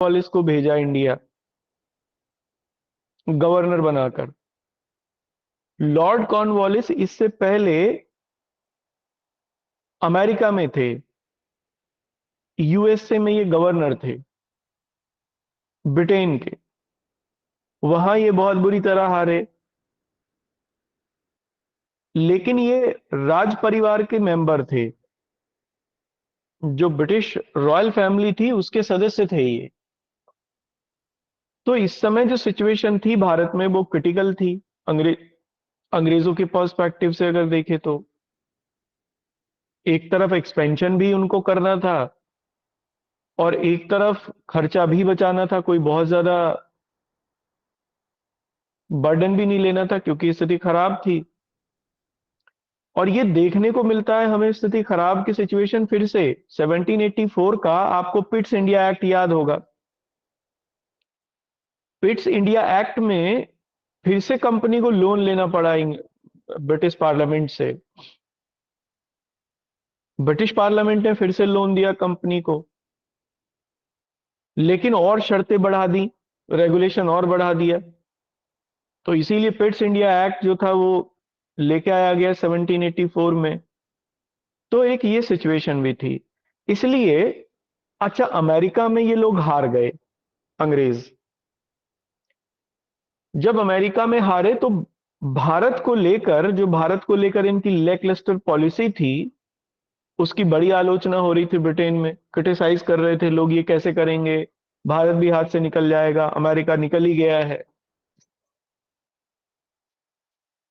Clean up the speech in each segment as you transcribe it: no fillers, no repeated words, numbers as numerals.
Cornwallis को भेजा India governor बनाकर। लॉर्ड कॉर्नवालिस इससे पहले अमेरिका में थे, यूएसए में ये गवर्नर थे ब्रिटेन के। वहां ये बहुत बुरी तरह हारे, लेकिन ये राज परिवार के मेंबर थे, जो ब्रिटिश रॉयल फैमिली थी उसके सदस्य थे ये। तो इस समय जो सिचुएशन थी भारत में वो क्रिटिकल थी। अंग्रेजों के पर्सपेक्टिव से अगर देखें तो एक तरफ एक्सपेंशन भी उनको करना था और एक तरफ खर्चा भी बचाना था, कोई बहुत ज्यादा बर्डन भी नहीं लेना था क्योंकि स्थिति खराब थी। और ये देखने को मिलता है हमें स्थिति खराब की सिचुएशन फिर से 1784 का। आपको पिट्स इंडिया एक्ट याद होगा। पिट्स इंडिया एक्ट में फिर से कंपनी को लोन लेना पड़ा ब्रिटिश पार्लियामेंट से। ब्रिटिश पार्लियामेंट ने फिर से लोन दिया कंपनी को, लेकिन और शर्तें बढ़ा दी, रेगुलेशन और बढ़ा दिया। तो इसीलिए पिट्स इंडिया एक्ट जो था वो लेके आया गया 1784 में। तो एक ये सिचुएशन भी थी। इसलिए अच्छा, अमेरिका में ये लोग हार गए अंग्रेज। जब अमेरिका में हारे तो भारत को लेकर इनकी लैकलस्टर पॉलिसी थी, उसकी बड़ी आलोचना हो रही थी ब्रिटेन में। क्रिटिसाइज कर रहे थे लोग, ये कैसे करेंगे, भारत भी हाथ से निकल जाएगा, अमेरिका निकल ही गया है।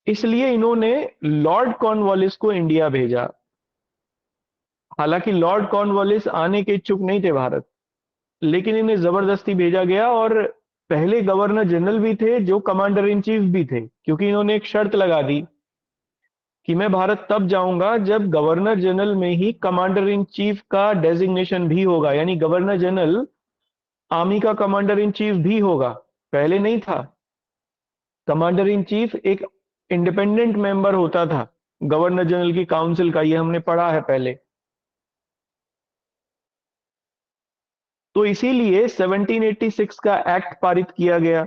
इसलिए इन्होंने लॉर्ड कॉर्नवालिस को इंडिया भेजा। हालांकि लॉर्ड कॉर्नवालिस आने के इच्छुक नहीं थे भारत, लेकिन इन्हें जबरदस्ती भेजा गया। और पहले गवर्नर जनरल भी थे जो कमांडर इन चीफ भी थे, क्योंकि इन्होंने एक शर्त लगा दी कि मैं भारत तब जाऊंगा जब गवर्नर जनरल में ही कमांडर इन चीफ का डेजिग्नेशन भी होगा, यानी गवर्नर जनरल आर्मी का कमांडर इन चीफ भी होगा। पहले नहीं था। कमांडर इन चीफ एक इंडिपेंडेंट मेंबर होता था गवर्नर जनरल की काउंसिल का, ये हमने पढ़ा है पहले। तो इसीलिए 1786 का एक्ट पारित किया गया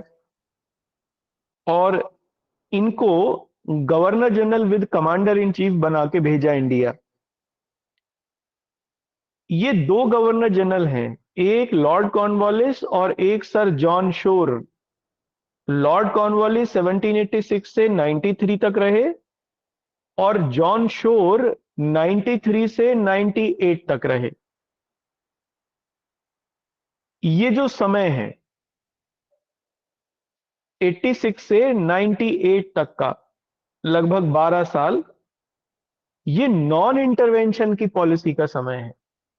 और इनको governor general with commander in chief बना के भेजा इंडिया। ये दो गवर्नर जनरल हैं, एक लॉर्ड कॉर्नवालिस और एक सर जॉन शोर। लॉर्ड कॉर्नवालिस 1786 से 93 तक रहे और जॉन शोर 93 से 98 तक रहे। ये जो समय है 86 से 98 तक का, लगभग 12 साल, ये नॉन इंटरवेंशन की पॉलिसी का समय है।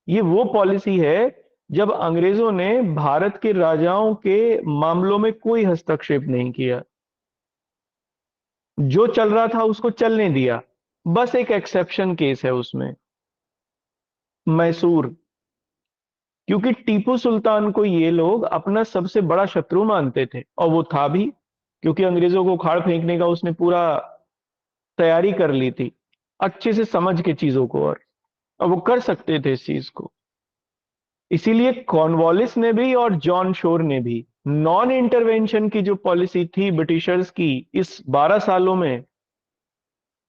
ये वो पॉलिसी है जब अंग्रेजों ने भारत के राजाओं के मामलों में कोई हस्तक्षेप नहीं किया, जो चल रहा था उसको चलने दिया। बस एक एक्सेप्शन केस है उसमें, मैसूर। क्योंकि टीपू सुल्तान को ये लोग अपना सबसे बड़ा शत्रु मानते थे, और वो था भी, क्योंकि अंग्रेजों को उखाड़ फेंकने का उसने पूरा तैयारी कर ली थी अच्छे से समझ के चीजों को, और वो कर सकते थे इस चीज को। इसीलिए कॉर्नवालिस ने भी और जॉन शोर ने भी नॉन इंटरवेंशन की जो पॉलिसी थी ब्रिटिशर्स की इस 12 सालों में,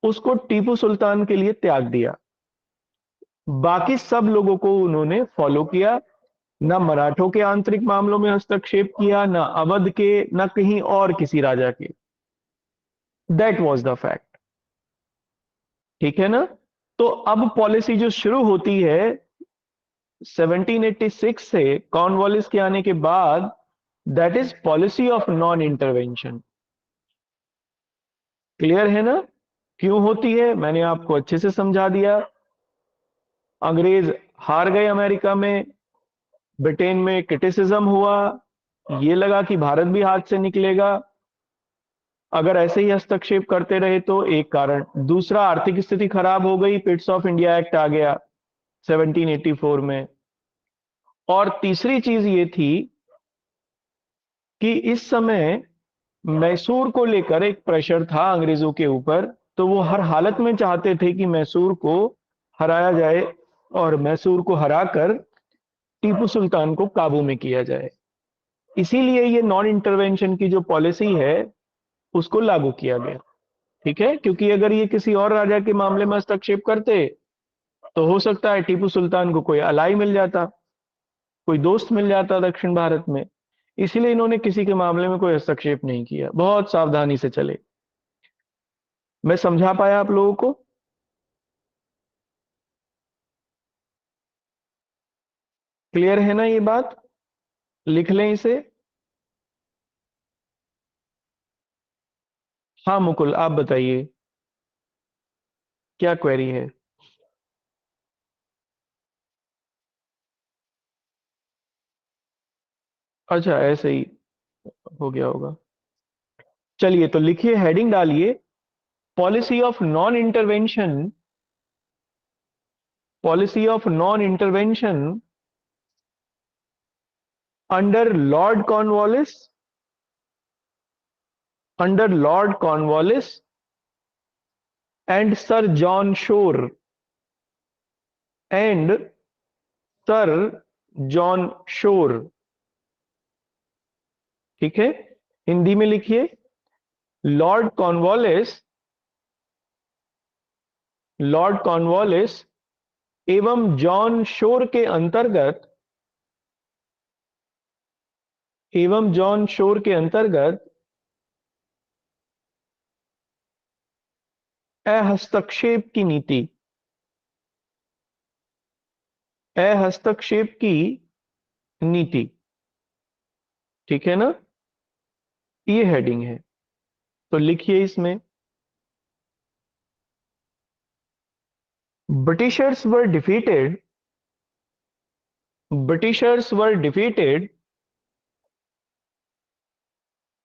उसको टीपू सुल्तान के लिए त्याग दिया। बाकी सब लोगों को उन्होंने फॉलो किया। ना मराठों के आंतरिक मामलों में हस्तक्षेप किया, ना अवध के, ना कहीं और किसी राजा के। That was the fact. ठीक है ना। तो अब पॉलिसी जो शुरू होती है 1786 से कॉर्नवालिस के आने के बाद, that is policy of non intervention. Clear है ना। क्यों होती है मैंने आपको अच्छे से समझा दिया। अंग्रेज हार गए अमेरिका में, ब्रिटेन में क्रिटिसिज्म हुआ, ये लगा कि भारत भी हाथ से निकलेगा अगर ऐसे ही हस्तक्षेप करते रहे तो, एक कारण। दूसरा, आर्थिक स्थिति खराब हो गई, पिट्स ऑफ इंडिया एक्ट आ गया 1784 में। और तीसरी चीज ये थी कि इस समय मैसूर को लेकर एक प्रेशर था अंग्रेजों के ऊपर, तो वो हर हालत में चाहते थे कि मैसूर को हराया जाए और मैसूर को हराकर टीपू सुल्तान को काबू में किया जाए। इसीलिए ये नॉन इंटरवेंशन की जो पॉलिसी है उसको लागू किया गया। ठीक है, क्योंकि अगर ये किसी और राजा के मामले में हस्तक्षेप करते तो हो सकता है टीपू सुल्तान को कोई अलाई मिल जाता, कोई दोस्त मिल जाता दक्षिण भारत में। इसीलिए इन्होंने किसी के मामले में कोई हस्तक्षेप नहीं किया, बहुत सावधानी से चले। मैं समझा पाया आप लोगों को? क्लियर है ना ये बात? लिख लें इसे। हाँ मुकुल, आप बताइए क्या क्वेरी है। अच्छा, ऐसे ही हो गया होगा। चलिए तो लिखिए, हेडिंग डालिए, policy of non intervention, policy of non intervention under Lord Cornwallis, under Lord Cornwallis and Sir John Shore, and Sir John शोर। ठीक है, हिंदी में लिखिए, लॉर्ड कॉर्नवालिस, लॉर्ड कॉर्नवालिस एवं जॉन शोर के अंतर्गत, एवं जॉन शोर के अंतर्गत अहस्तक्षेप की नीति, अहस्तक्षेप की नीति। ठीक है ना, ये हेडिंग है। तो लिखिए इसमें, Britishers were defeated, Britishers were defeated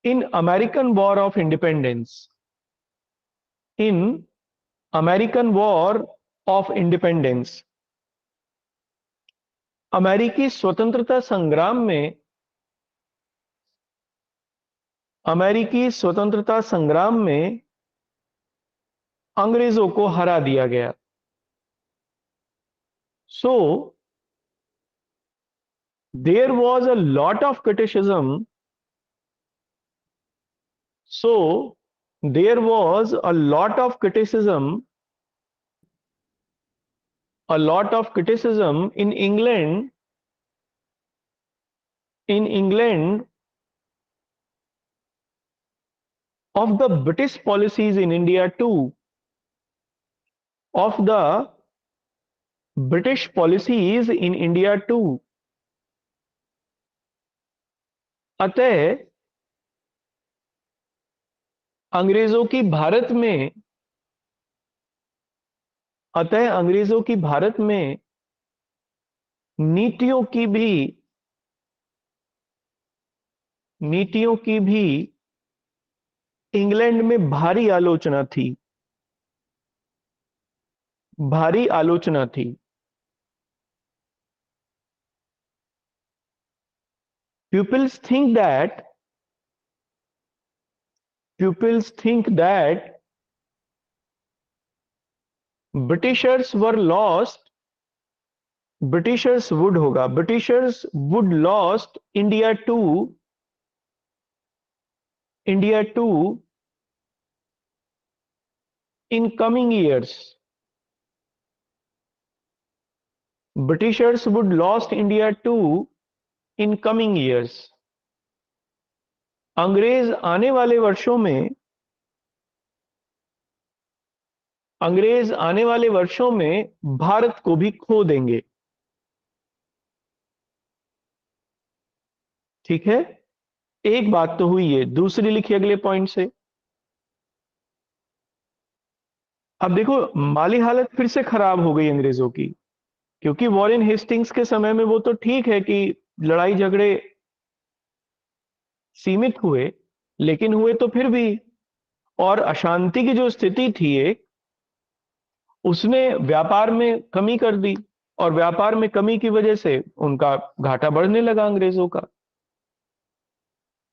in American war of independence, in American war of independence, अमेरिकी स्वतंत्रता संग्राम में, अमेरिकी स्वतंत्रता संग्राम में अंग्रेजों को हरा दिया गया। So there was a lot of criticism, so there was a lot of criticism in England of the British policies in India too, of the British policies in India too। अतः अंग्रेजों की भारत में, अतः अंग्रेजों की भारत में नीतियों की भी, नीतियों की भी इंग्लैंड में भारी आलोचना थी, भारी आलोचना थी। Pupils think that, pupils think that Britishers were lost, Britishers would होगा, Britishers would lost India to, India to in coming years, Britishers would lost India to in coming years। अंग्रेज आने वाले वर्षों में, अंग्रेज आने वाले वर्षों में भारत को भी खो देंगे। ठीक है, एक बात तो हुई है, दूसरी लिखिए अगले पॉइंट से। अब देखो, माली हालत फिर से खराब हो गई अंग्रेजों की, क्योंकि वॉरेन हेस्टिंग्स के समय में वो तो ठीक है कि लड़ाई झगड़े सीमित हुए, लेकिन हुए तो फिर भी, और अशांति की जो स्थिति थी एक, उसने व्यापार में कमी कर दी, और व्यापार में कमी की वजह से उनका घाटा बढ़ने लगा अंग्रेजों का।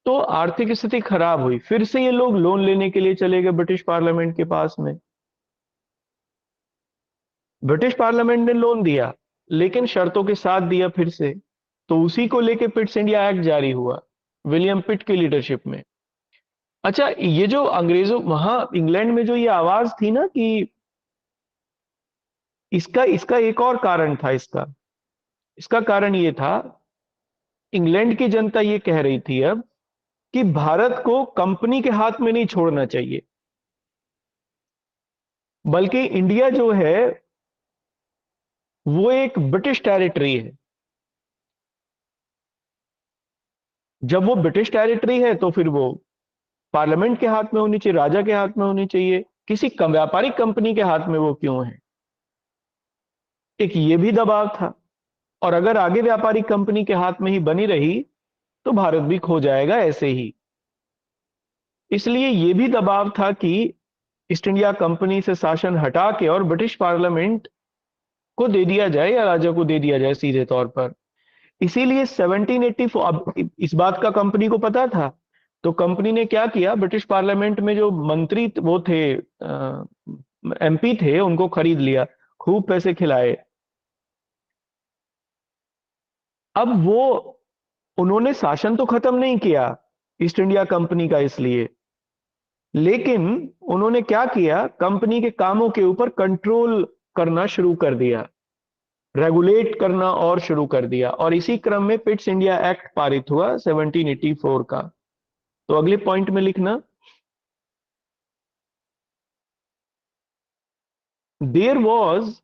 तो आर्थिक स्थिति खराब हुई, फिर से ये लोग लोन लेने के लिए चले गए ब्रिटिश पार्लियामेंट के पास में। ब्रिटिश पार्लियामेंट ने लोन दिया, लेकिन शर्तों के साथ दिया फिर से। तो उसी को लेके पिट्स इंडिया एक्ट जारी हुआ। विलियम पिट की लीडरशिप में। अच्छा, ये जो अंग्रेजों वहां इंग्लैंड में जो ये आवाज थी ना कि इसका इसका एक और कारण था। इसका इसका कारण ये था, इंग्लैंड की जनता ये कह रही थी अब कि भारत को कंपनी के हाथ में नहीं छोड़ना चाहिए, बल्कि इंडिया जो है वो एक ब्रिटिश टेरिटरी है। जब वो ब्रिटिश टेरिटरी है तो फिर वो पार्लियामेंट के हाथ में होनी चाहिए, राजा के हाथ में होनी चाहिए, किसी व्यापारिक कंपनी के हाथ में वो क्यों है। एक ये भी दबाव था। और अगर आगे व्यापारिक कंपनी के हाथ में ही बनी रही तो भारत भी खो जाएगा ऐसे ही। इसलिए ये भी दबाव था कि ईस्ट इंडिया कंपनी से शासन हटा के और ब्रिटिश पार्लियामेंट को दे दिया जाए या राजा को दे दिया जाए सीधे तौर पर। इसीलिए 1784, अब इस बात का कंपनी को पता था, तो कंपनी ने क्या किया, ब्रिटिश पार्लियामेंट में जो मंत्री वो थे, एमपी थे, उनको खरीद लिया, खूब पैसे खिलाए। अब वो उन्होंने शासन तो खत्म नहीं किया ईस्ट इंडिया कंपनी का, इसलिए, लेकिन उन्होंने क्या किया, कंपनी के कामों के ऊपर कंट्रोल करना शुरू कर दिया, रेगुलेट करना और शुरू कर दिया। और इसी क्रम में पिट्स इंडिया एक्ट पारित हुआ 1784 का। तो अगले पॉइंट में लिखना, देयर वॉज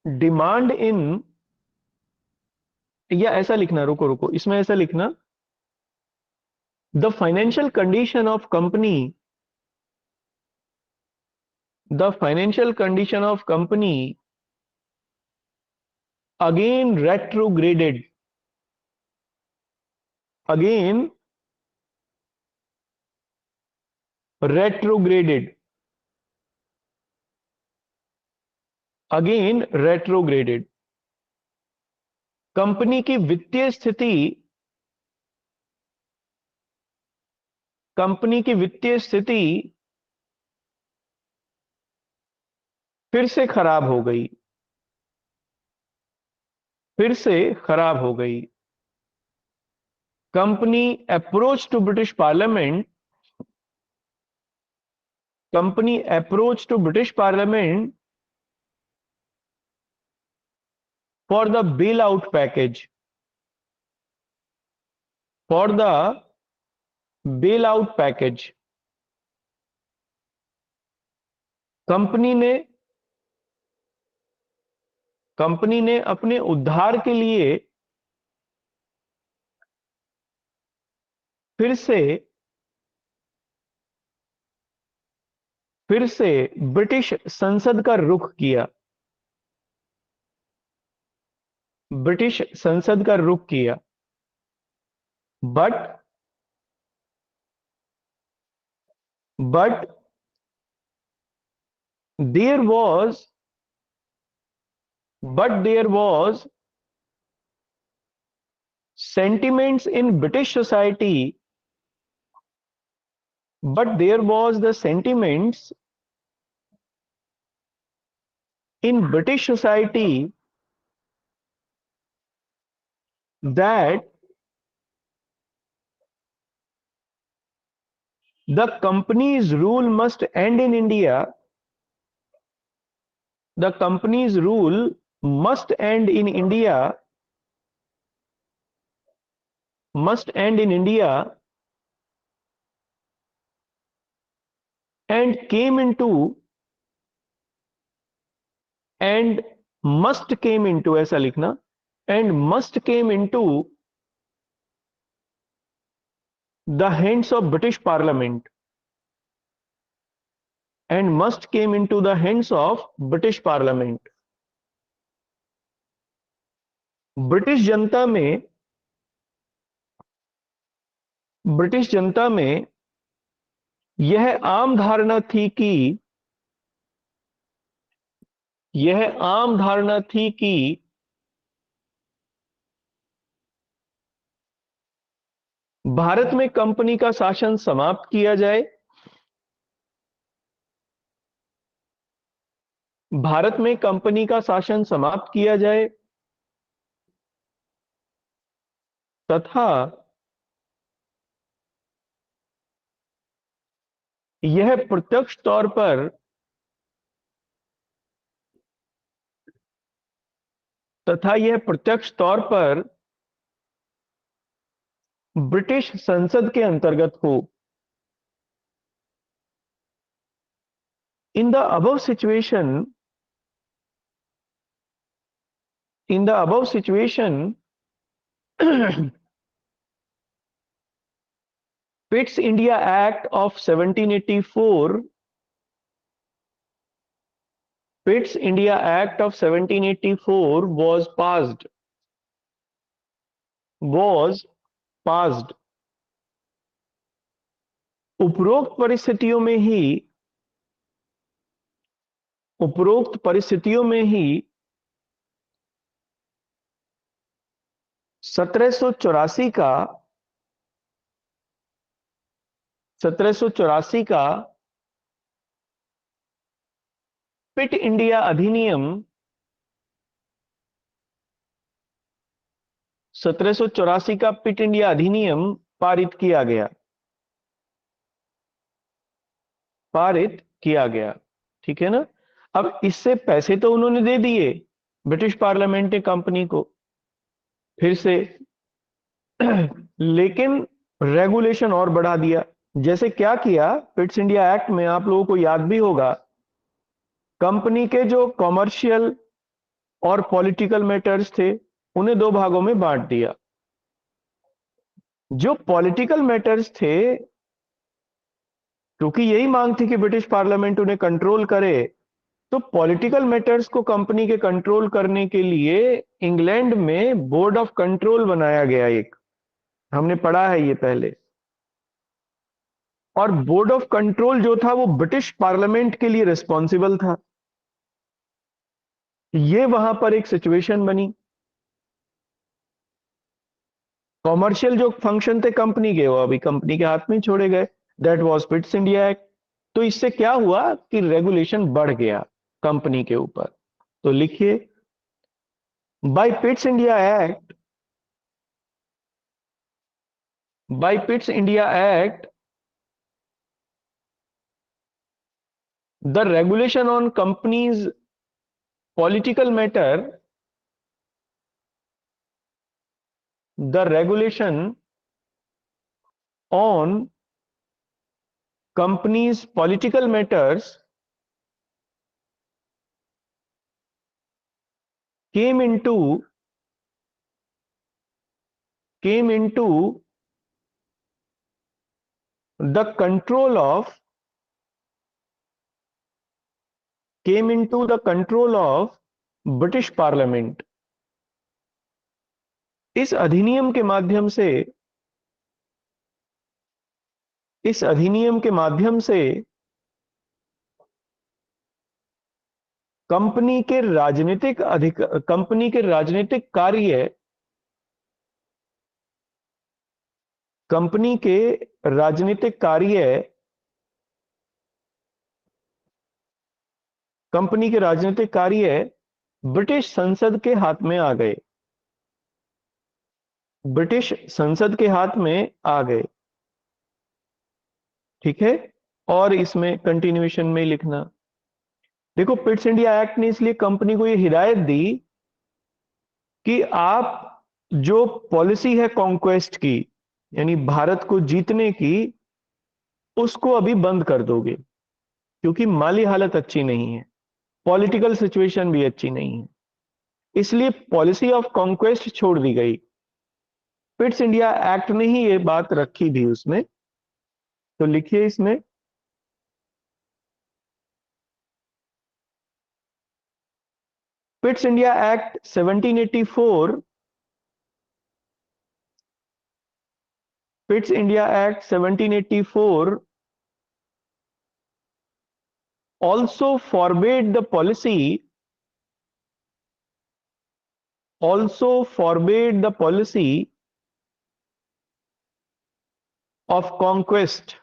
डिमांड इन, या ऐसा लिखना, रुको रुको, इसमें ऐसा लिखना, the financial condition of company, the financial condition of company again retrograded, again retrograded, again retrograded. Company की वित्तीय स्थिति, कंपनी की वित्तीय स्थिति फिर से खराब हो गई, फिर से खराब हो गई। Company approach to British parliament, company approach to British parliament for the bail out package, for the bail out package. Company ने कंपनी ने अपने उद्धार के लिए फिर से फिर से ब्रिटिश संसद का रुख किया, ब्रिटिश संसद का रुख किया। But but there was there was sentiments in British society, but there was the sentiments in British society that the company's rule must end in India, the company's rule must end in India, must end in India, and came into, and must came into, ऐसा लिखना, and must came into the hands of British Parliament, and must came into the hands of British Parliament। British जनता में, British जनता में यह आम धारणा थी कि, यह आम धारणा थी कि भारत में कंपनी का शासन समाप्त किया जाए, भारत में कंपनी का शासन समाप्त किया जाए, तथा यह प्रत्यक्ष तौर पर तथा यह प्रत्यक्ष तौर पर ब्रिटिश संसद के अंतर्गत हो। इन the above situation in the above situation पिट्स India act of 1784 Pitt's India Act of 1784 was passed। उपरोक्त परिस्थितियों में ही 1784 का 1784 का पिट इंडिया अधिनियम 1784 का पिट इंडिया अधिनियम पारित किया गया। ठीक है ना। अब इससे पैसे तो उन्होंने दे दिए ब्रिटिश पार्लियामेंट ने कंपनी को फिर से, लेकिन रेगुलेशन और बढ़ा दिया। जैसे क्या किया पिट्स इंडिया एक्ट में, आप लोगों को याद भी होगा, कंपनी के जो कॉमर्शियल और पॉलिटिकल मैटर्स थे उन्हें दो भागों में बांट दिया। जो पॉलिटिकल मैटर्स थे, क्योंकि यही मांग थी कि ब्रिटिश पार्लियामेंट उन्हें कंट्रोल करे, तो पॉलिटिकल मैटर्स को कंपनी के कंट्रोल करने के लिए इंग्लैंड में बोर्ड ऑफ कंट्रोल बनाया गया एक, हमने पढ़ा है ये पहले। और बोर्ड ऑफ कंट्रोल जो था वो ब्रिटिश पार्लियामेंट के लिए रिस्पॉन्सिबल था। ये वहां पर एक सिचुएशन बनी। कॉमर्शियल जो फंक्शन थे कंपनी के, वो अभी कंपनी के हाथ में ही छोड़े गए। That was पिट्स India act. तो इससे क्या हुआ कि रेगुलेशन बढ़ गया कंपनी के ऊपर। तो लिखिए, by Pitt's India act by Pitt's India act the regulation on companies political matter the regulation on companies political matters came into came into the control of came into the control of British parliament. इस अधिनियम के माध्यम से इस अधिनियम के माध्यम से कंपनी के राजनीतिक कार्य कंपनी के राजनीतिक कार्य कंपनी के राजनीतिक कार्य ब्रिटिश संसद के हाथ में आ गए। ब्रिटिश संसद के हाथ में आ गए। ठीक है। और इसमें कंटिन्यूएशन में लिखना, देखो पिट्स इंडिया एक्ट ने इसलिए कंपनी को यह हिदायत दी कि आप जो पॉलिसी है कॉन्क्वेस्ट की, यानी भारत को जीतने की, उसको अभी बंद कर दोगे, क्योंकि माली हालत अच्छी नहीं है, पॉलिटिकल सिचुएशन भी अच्छी नहीं है, इसलिए पॉलिसी ऑफ कॉन्क्वेस्ट छोड़ दी गई। पिट्स इंडिया एक्ट ने ही ये बात रखी भी उसमें। तो लिखिए इसमें, पिट्स India act 1784 पिट्स India act 1784 also forbade the policy of conquest।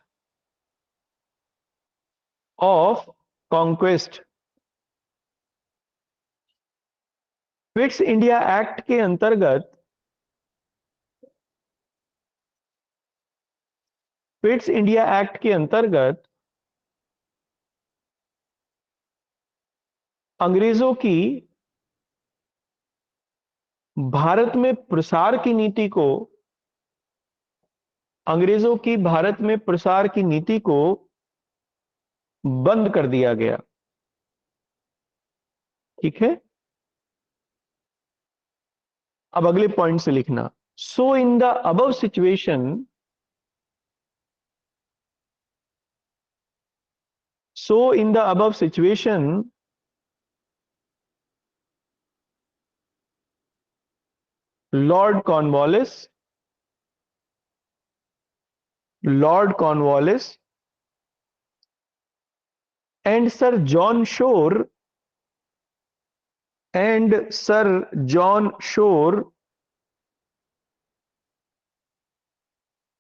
पिट्स India act के अंतर्गत पिट्स इंडिया एक्ट के अंतर्गत अंग्रेजों की भारत में प्रसार की नीति को अंग्रेजों की भारत में प्रसार की नीति को बंद कर दिया गया। ठीक है, अब अगले पॉइंट से लिखना। So in the above situation So in the above situation, Lord Cornwallis, Lord Cornwallis and Sir John Shore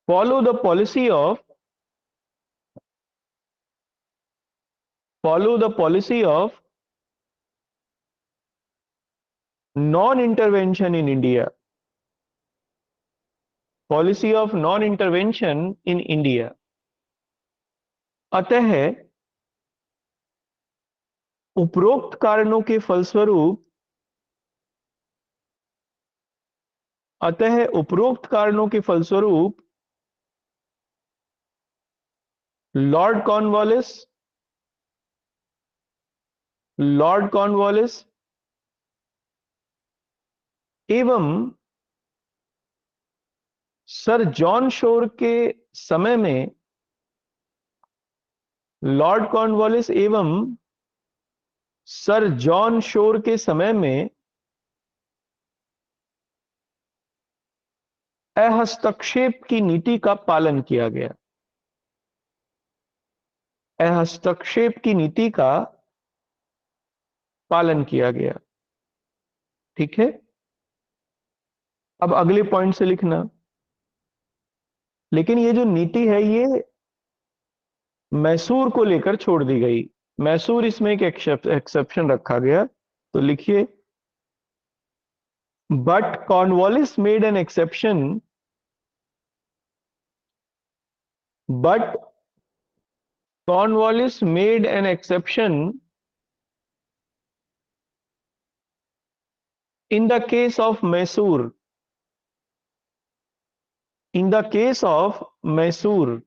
follow the policy of non-intervention in India. Policy of non-intervention in India. अतः उपरोक्त कारणों के फलस्वरूप Lord Cornwallis एवं sir John शोर के समय में लॉर्ड कॉर्नवालिस एवं सर जॉन शोर के समय में अहस्तक्षेप की नीति का पालन किया गया। अहस्तक्षेप की नीति का पालन किया गया। ठीक है, अब अगले पॉइंट से लिखना। लेकिन ये जो नीति है ये मैसूर को लेकर छोड़ दी गई। मैसूर इसमें एक एक्सेप्शन रखा गया, तो लिखिए but Cornwallis made an exception but Cornwallis made an exception in the case of Mysore. In the case of Mysore,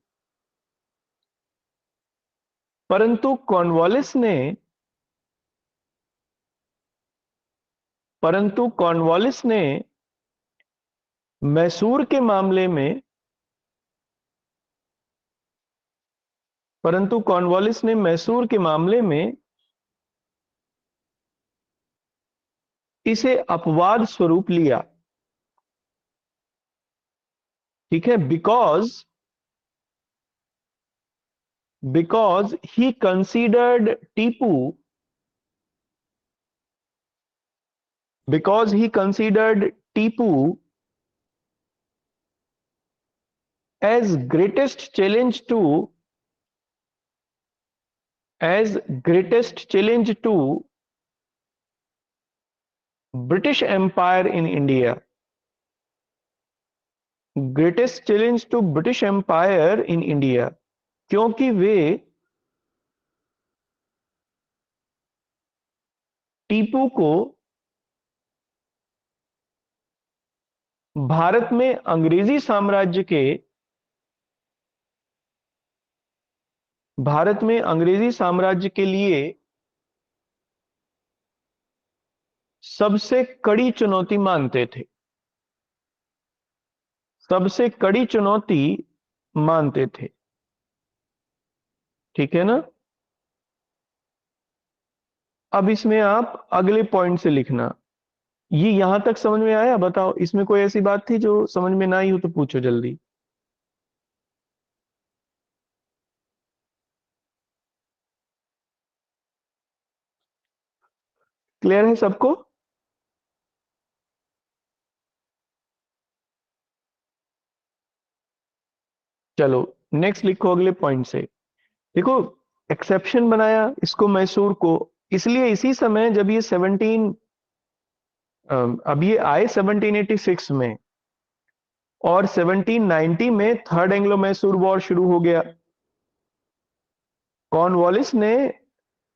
परंतु कॉर्नवालिस ने मैसूर के मामले में इसे अपवाद स्वरूप लिया। ठीक है, because he considered Tipu as greatest challenge to British Empire in India. Greatest challenge to British Empire in India, क्योंकि वे टीपू को भारत में अंग्रेजी साम्राज्य के लिए सबसे कड़ी चुनौती मानते थे। ठीक है ना, अब इसमें आप अगले पॉइंट से लिखना। ये यहां तक समझ में आया? बताओ, इसमें कोई ऐसी बात थी जो समझ में ना आई हो तो पूछो जल्दी। क्लियर है सबको? चलो नेक्स्ट लिखो अगले पॉइंट से। देखो, एक्सेप्शन बनाया इसको मैसूर को, इसलिए इसी समय जब ये अब ये आए 1786 में और 1790 में थर्ड एंग्लो मैसूर वॉर शुरू हो गया। कॉर्नवालिस ने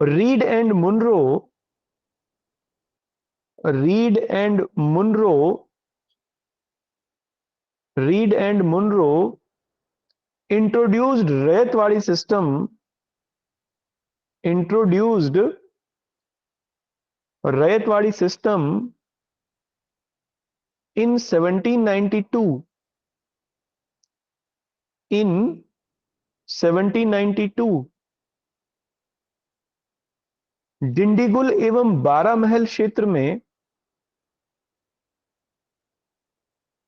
Read and Munro, Read and Munro, Read and Munro introduced Ryotwari system, introduced Ryotwari system in 1792, in 1792। Dindigul एवं बारामहल क्षेत्र में,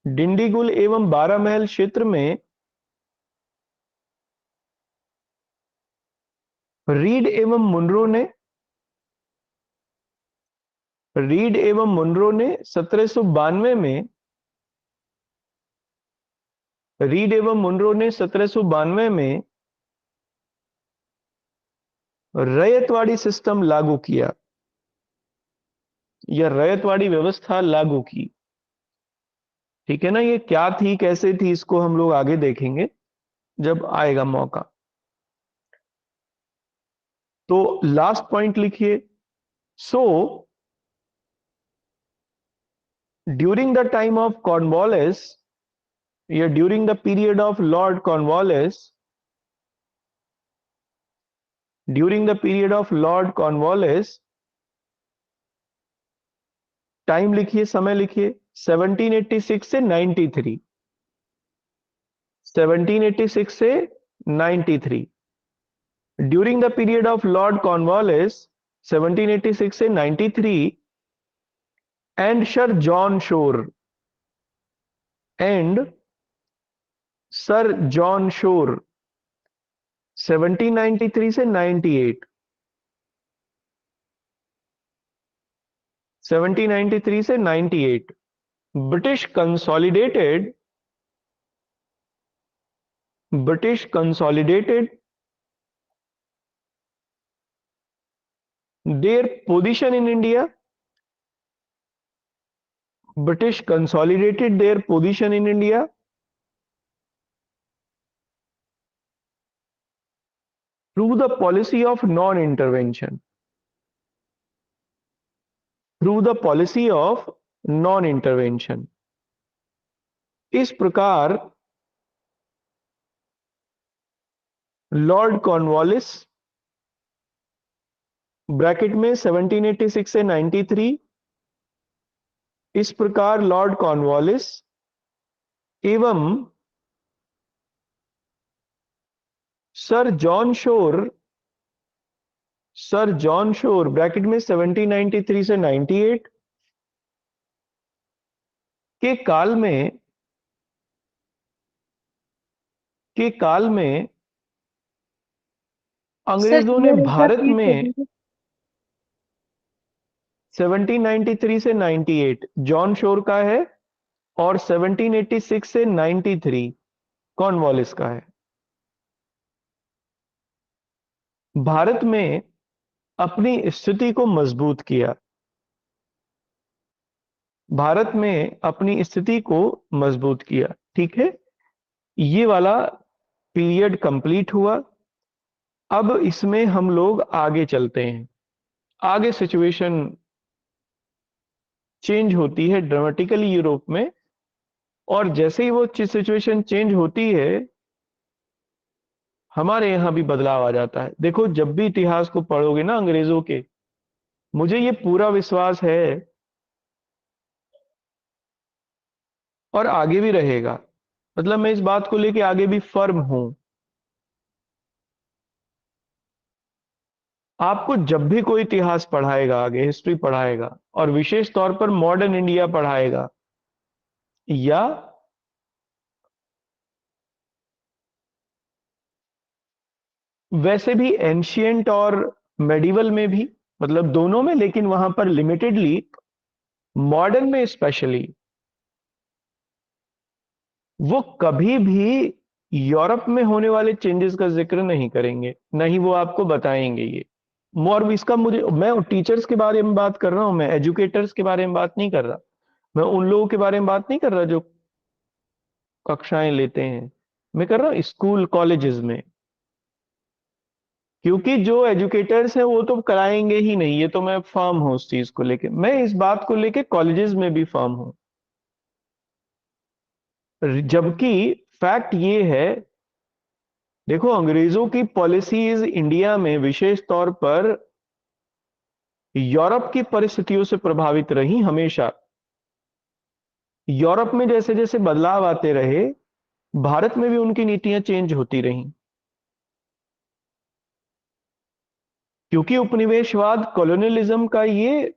डिंडीगुल एवं बारामहल क्षेत्र में रीड एवं मुनरो ने, रीड एवं मुनरो ने 1792 में, रीड एवं मुनरो ने 1792 में रैयतवाड़ी सिस्टम लागू किया, या रैयतवाड़ी व्यवस्था लागू की। ठीक है ना, ये क्या थी कैसे थी इसको हम लोग आगे देखेंगे जब आएगा मौका। तो लास्ट पॉइंट लिखिए। So during the time of Cornwallis, या during the period of Lord Cornwallis, during the period of Lord Cornwallis, time लिखिए, समय लिखिए, 1786 से 93, 1786 से 93। During the period of Lord Cornwallis 1786 से 93, and Sir John Shore, and Sir John Shore 1793 से 98, 1793 से 98 British consolidated, British consolidated their position in India, British consolidated their position in India through the policy of non intervention, through the policy of non intervention. इस प्रकार Lord Cornwallis bracket में 1786 से 93, इस प्रकार Lord Cornwallis एवं sir John शोर, sir John शोर bracket में 1793 से 98 के काल में, के काल में सर अंग्रेजों ने थोड़ा एक बार भारत रिपीट कर में, दीजिए। 1793 से 98 जॉन शोर का है, और 1786 से 93 कॉर्नवालिस का है। भारत में अपनी स्थिति को मजबूत किया, भारत में अपनी स्थिति को मजबूत किया। ठीक है, ये वाला पीरियड कंप्लीट हुआ। अब इसमें हम लोग आगे चलते हैं, आगे सिचुएशन चेंज होती है ड्रामेटिकली यूरोप में, और जैसे ही वो सिचुएशन चेंज होती है हमारे यहां भी बदलाव आ जाता है। देखो, जब भी इतिहास को पढ़ोगे ना अंग्रेजों के, मुझे ये पूरा विश्वास है और आगे भी रहेगा, मतलब मैं इस बात को लेके आगे भी फर्म हूं, आपको जब भी कोई इतिहास पढ़ाएगा, आगे हिस्ट्री पढ़ाएगा, और विशेष तौर पर मॉडर्न इंडिया पढ़ाएगा, या वैसे भी एंशियंट और मेडिवल में भी, मतलब दोनों में, लेकिन वहां पर लिमिटेडली, मॉडर्न में स्पेशली, वो कभी भी यूरोप में होने वाले चेंजेस का जिक्र नहीं करेंगे, नहीं वो आपको बताएंगे ये। और इसका मुझे, मैं टीचर्स के बारे में बात कर रहा हूं, मैं एजुकेटर्स के बारे में बात नहीं कर रहा, मैं उन लोगों के बारे में बात नहीं कर रहा जो कक्षाएं लेते हैं, मैं कर रहा हूं स्कूल कॉलेजेस में। क्योंकि जो एजुकेटर्स हैं वो तो कराएंगे ही नहीं, ये तो मैं फर्म हूं उस चीज को लेके, मैं इस बात को लेके कॉलेजेस में भी फर्म हूं। जबकि फैक्ट ये है, देखो अंग्रेजों की पॉलिसीज इंडिया में विशेष तौर पर यूरोप की परिस्थितियों से प्रभावित रही हमेशा। यूरोप में जैसे जैसे बदलाव आते रहे, भारत में भी उनकी नीतियां चेंज होती रहीं। क्योंकि उपनिवेशवाद, कॉलोनियलिज्म का ये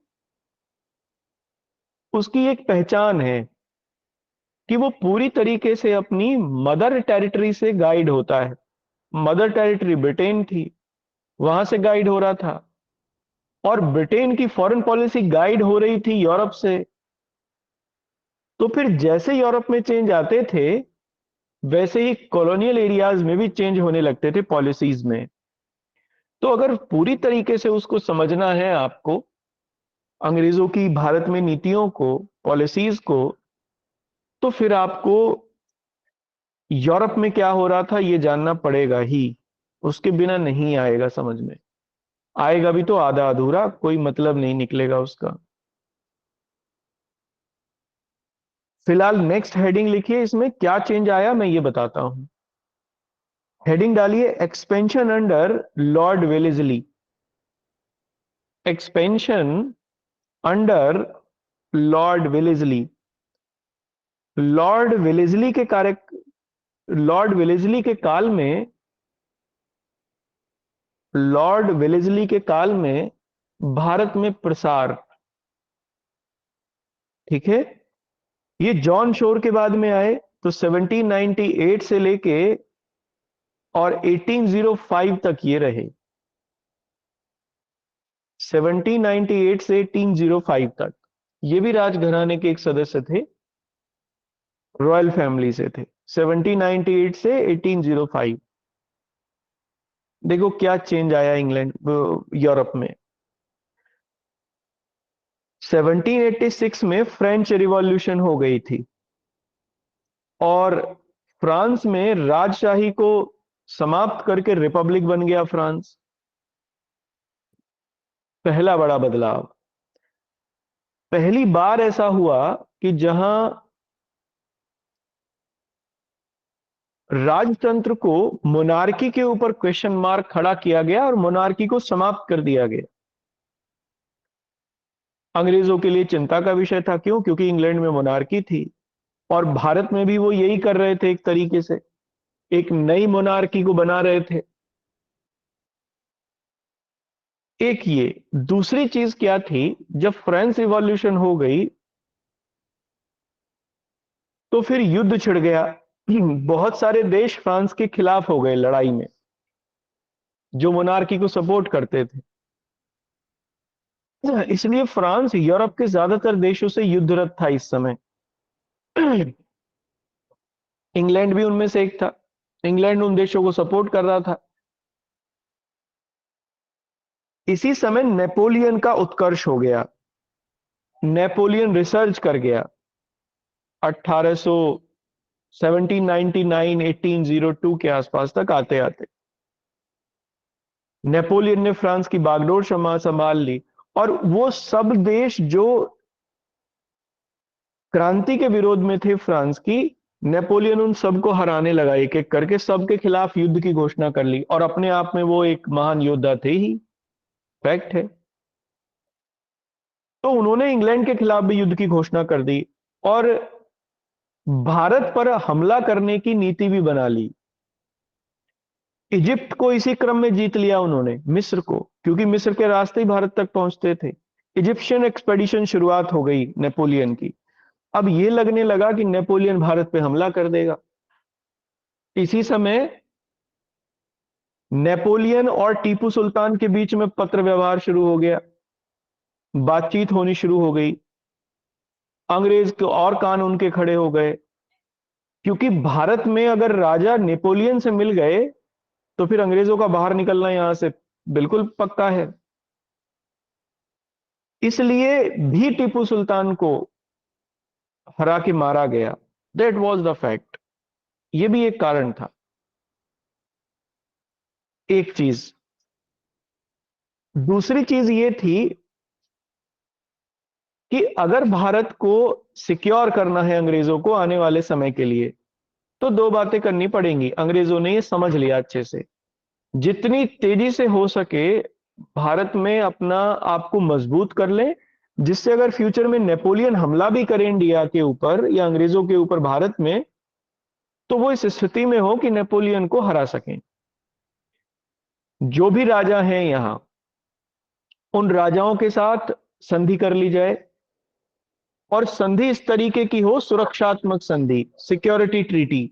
उसकी एक पहचान है कि वो पूरी तरीके से अपनी मदर टेरिटरी से गाइड होता है। मदर टेरिटरी ब्रिटेन थी, वहां से गाइड हो रहा था, और ब्रिटेन की फॉरेन पॉलिसी गाइड हो रही थी यूरोप से। तो फिर जैसे यूरोप में चेंज आते थे, वैसे ही कॉलोनियल एरियाज में भी चेंज होने लगते थे पॉलिसीज में। तो अगर पूरी तरीके से उसको समझना है आपको, अंग्रेजों की भारत में नीतियों को, पॉलिसीज को, तो फिर आपको यूरोप में क्या हो रहा था ये जानना पड़ेगा ही। उसके बिना नहीं आएगा समझ में। आएगा भी तो आधा अधूरा, कोई मतलब नहीं निकलेगा उसका। फिलहाल नेक्स्ट हेडिंग लिखिए, इसमें क्या चेंज आया मैं ये बताता हूं। हेडिंग डालिए, expansion under Lord Wellesley. Expansion under Lord Wellesley. Lord Wellesley के कार्य, लॉर्ड वेलेस्ली के काल में, लॉर्ड वेलेस्ली के काल में भारत में प्रसार, ठीक है। ये जॉन शोर के बाद में आए, तो 1798 से लेके और 1805 तक ये रहे। 1798 से 1805 तक ये भी राजघराने के एक सदस्य थे, रॉयल फैमिली से थे। 1798 से 1805। देखो क्या चेंज आया इंग्लैंड, यूरोप में। 1786 में फ्रेंच रिवॉल्यूशन हो गई थी, और फ्रांस में राजशाही को समाप्त करके रिपब्लिक बन गया फ्रांस। पहला बड़ा बदलाव। पहली बार ऐसा हुआ कि जहां राजतंत्र को मोनार्की के ऊपर क्वेश्चन मार्क खड़ा किया गया और मोनार्की को समाप्त कर दिया गया। अंग्रेजों के लिए चिंता का विषय था, क्यों? क्योंकि इंग्लैंड में मोनार्की थी, और भारत में भी वो यही कर रहे थे, एक तरीके से एक नई मोनार्की को बना रहे थे। एक ये, दूसरी चीज क्या थी, जब फ्रेंच रिवॉल्यूशन हो गई तो फिर युद्ध छिड़ गया। बहुत सारे देश फ्रांस के खिलाफ हो गए लड़ाई में, जो मोनार्की को सपोर्ट करते थे। इसलिए फ्रांस यूरोप के ज्यादातर देशों से युद्धरत था इस समय। इंग्लैंड भी उनमें से एक था। इंग्लैंड उन देशों को सपोर्ट कर रहा था। इसी समय नेपोलियन का उत्कर्ष हो गया। नेपोलियन रिसर्च कर गया 1800, 1799, 1802 के आसपास तक आते आते नेपोलियन ने फ्रांस की बागडोर संभाल ली। और वो सब देश जो क्रांति के विरोध में थे फ्रांस की, नेपोलियन उन सबको हराने लगा, एक एक करके सबके खिलाफ युद्ध की घोषणा कर ली, और अपने आप में वो एक महान योद्धा थे ही, फैक्ट है। तो उन्होंने इंग्लैंड के खिलाफ भी युद्ध की घोषणा कर दी, और भारत पर हमला करने की नीति भी बना ली। इजिप्ट को इसी क्रम में जीत लिया उन्होंने, मिस्र को, क्योंकि मिस्र के रास्ते ही भारत तक पहुंचते थे। इजिप्शियन एक्सपेडिशन शुरुआत हो गई नेपोलियन की। अब ये लगने लगा कि नेपोलियन भारत पे हमला कर देगा। इसी समय नेपोलियन और टीपू सुल्तान के बीच में पत्र व्यवहार शुरू हो गया, बातचीत होनी शुरू हो गई। अंग्रेज के और कान उनके खड़े हो गए, क्योंकि भारत में अगर राजा नेपोलियन से मिल गए तो फिर अंग्रेजों का बाहर निकलना यहां से बिल्कुल पक्का है। इसलिए भी टीपू सुल्तान को हरा के मारा गया। That was the fact. ये भी एक कारण था। एक चीज, दूसरी चीज ये थी कि अगर भारत को सिक्योर करना है अंग्रेजों को आने वाले समय के लिए, तो दो बातें करनी पड़ेंगी। अंग्रेजों ने ये समझ लिया अच्छे से, जितनी तेजी से हो सके भारत में अपना आप को मजबूत कर ले, जिससे अगर फ्यूचर में नेपोलियन हमला भी करे इंडिया के ऊपर या अंग्रेजों के ऊपर भारत में, तो वो इस स्थिति में हो कि नेपोलियन को हरा सकें। जो भी राजा हैं यहां, उन राजाओं के साथ संधि कर ली जाए, और संधि इस तरीके की हो, सुरक्षात्मक संधि, सिक्योरिटी ट्रीटी,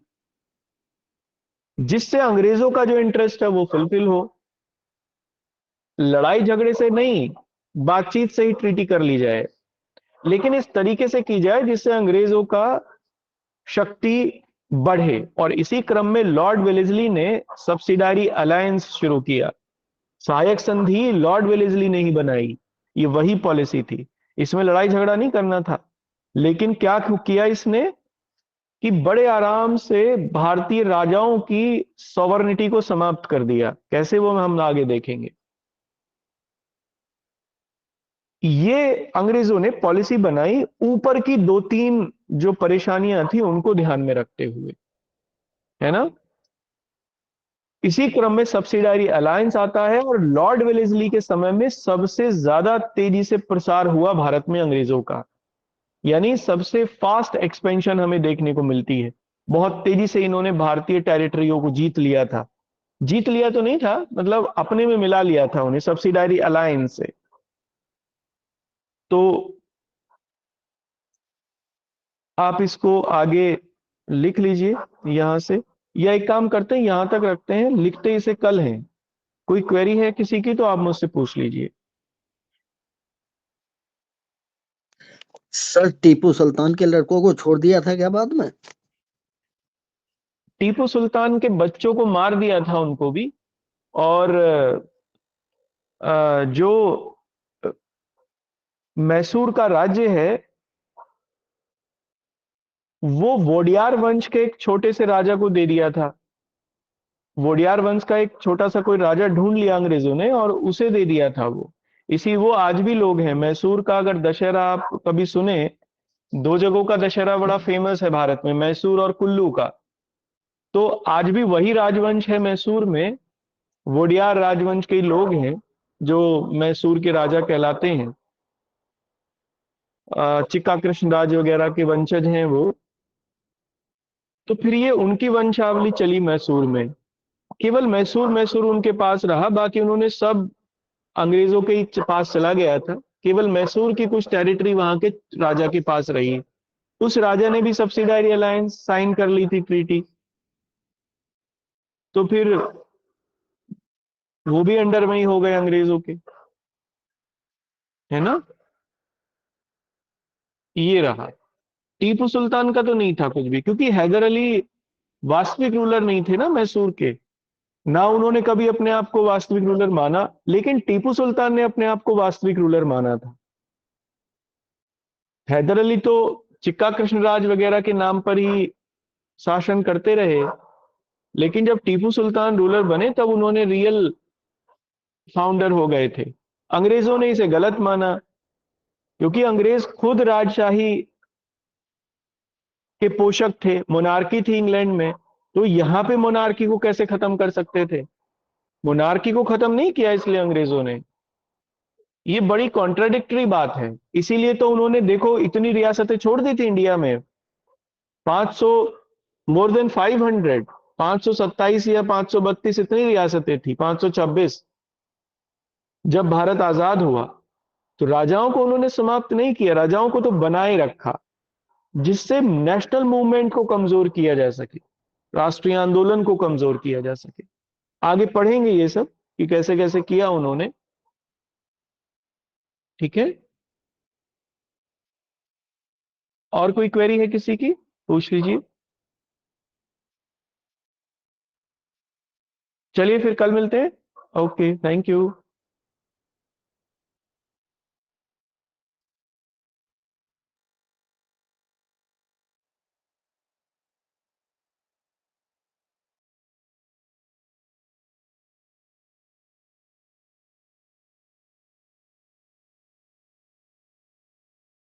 जिससे अंग्रेजों का जो इंटरेस्ट है वो फुलफिल हो। लड़ाई झगड़े से नहीं, बातचीत से ही ट्रीटी कर ली जाए, लेकिन इस तरीके से की जाए जिससे अंग्रेजों का शक्ति बढ़े। और इसी क्रम में लॉर्ड वेलेस्ली ने सब्सिडारी अलायंस शुरू किया। सहायक संधि लॉर्ड वेलेस्ली ने ही बनाई, ये वही पॉलिसी थी। इसमें लड़ाई झगड़ा नहीं करना था, लेकिन क्या किया इसने कि बड़े आराम से भारतीय राजाओं की सॉवरेनिटी को समाप्त कर दिया। कैसे, वो हम आगे देखेंगे। ये अंग्रेजों ने पॉलिसी बनाई ऊपर की दो तीन जो परेशानियां थी उनको ध्यान में रखते हुए, है ना। इसी क्रम में सब्सिडारी अलायंस आता है, और लॉर्ड वेलेस्ली के समय में सबसे ज्यादा तेजी से प्रसार हुआ भारत में अंग्रेजों का, यानी सबसे फास्ट एक्सपेंशन हमें देखने को मिलती है। बहुत तेजी से इन्होंने भारतीय टेरिटरियों को जीत लिया था। जीत लिया तो नहीं था, मतलब अपने में मिला लिया था उन्हें सब्सिडारी अलायंस से। तो आप इसको आगे लिख लीजिए यहां से, या एक काम करते हैं यहां तक रखते हैं, लिखते इसे कल हैं। कोई क्वेरी है किसी की तो आप मुझसे पूछ लीजिए। सर टीपू सुल्तान के लड़कों को छोड़ दिया था क्या बाद में? टीपू सुल्तान के बच्चों को मार दिया था उनको भी। और जो मैसूर का राज्य है वो वोडियार वंश के एक छोटे से राजा को दे दिया था। वोडियार वंश का एक छोटा सा कोई राजा ढूंढ लिया अंग्रेजों ने और उसे दे दिया था वो। इसी वो आज भी लोग हैं मैसूर का, अगर दशहरा आप कभी सुने, दो जगहों का दशहरा बड़ा फेमस है भारत में, मैसूर और कुल्लू का। तो आज भी वही राजवंश है मैसूर में, वोडियार राजवंश के लोग हैं जो मैसूर के राजा कहलाते हैं। चिक्का कृष्णराज वगैरह के वंशज हैं वो। तो फिर ये उनकी वंशावली चली मैसूर में। केवल मैसूर मैसूर उनके पास रहा, बाकी उन्होंने सब अंग्रेजों के ही पास चला गया था। केवल मैसूर की कुछ टेरिटरी वहां के राजा के पास रही। उस राजा ने भी सब्सिडारी अलायंस साइन कर ली थी, ट्रीटी। तो फिर वो भी अंडर में ही हो गए अंग्रेजों के, है ना। ये रहा। टीपू सुल्तान का तो नहीं था कुछ भी, क्योंकि हैदर अली वास्तविक रूलर नहीं थे ना मैसूर के। ना उन्होंने कभी अपने आप को वास्तविक रूलर माना, लेकिन टीपू सुल्तान ने अपने आप को वास्तविक रूलर माना था। हैदर अली तो चिक्का कृष्णराज वगैरह के नाम पर ही शासन करते रहे, लेकिन जब टीपू सुल्तान रूलर बने तब उन्होंने रियल फाउंडर हो गए थे। अंग्रेजों ने इसे गलत माना, क्योंकि अंग्रेज खुद राजशाही के पोषक थे, मोनार्की थी इंग्लैंड में। तो यहां पे मोनार्की को कैसे खत्म कर सकते थे? मोनार्की को खत्म नहीं किया इसलिए अंग्रेजों ने। ये बड़ी कॉन्ट्राडिक्टरी बात है। इसीलिए तो उन्होंने देखो इतनी रियासतें छोड़ दी थी इंडिया में, 500, मोर देन 500, 527 या 532 इतनी रियासतें थी, 526। जब भारत आजाद हुआ तो राजाओं को उन्होंने समाप्त नहीं किया, राजाओं को तो बनाए रखा, जिससे नेशनल मूवमेंट को कमजोर किया जा सके, राष्ट्रीय आंदोलन को कमजोर किया जा सके। आगे पढ़ेंगे ये सब कि कैसे कैसे किया उन्होंने। ठीक है। और कोई क्वेरी है किसी की, पूछ लीजिए। चलिए फिर कल मिलते हैं। Okay, thank you.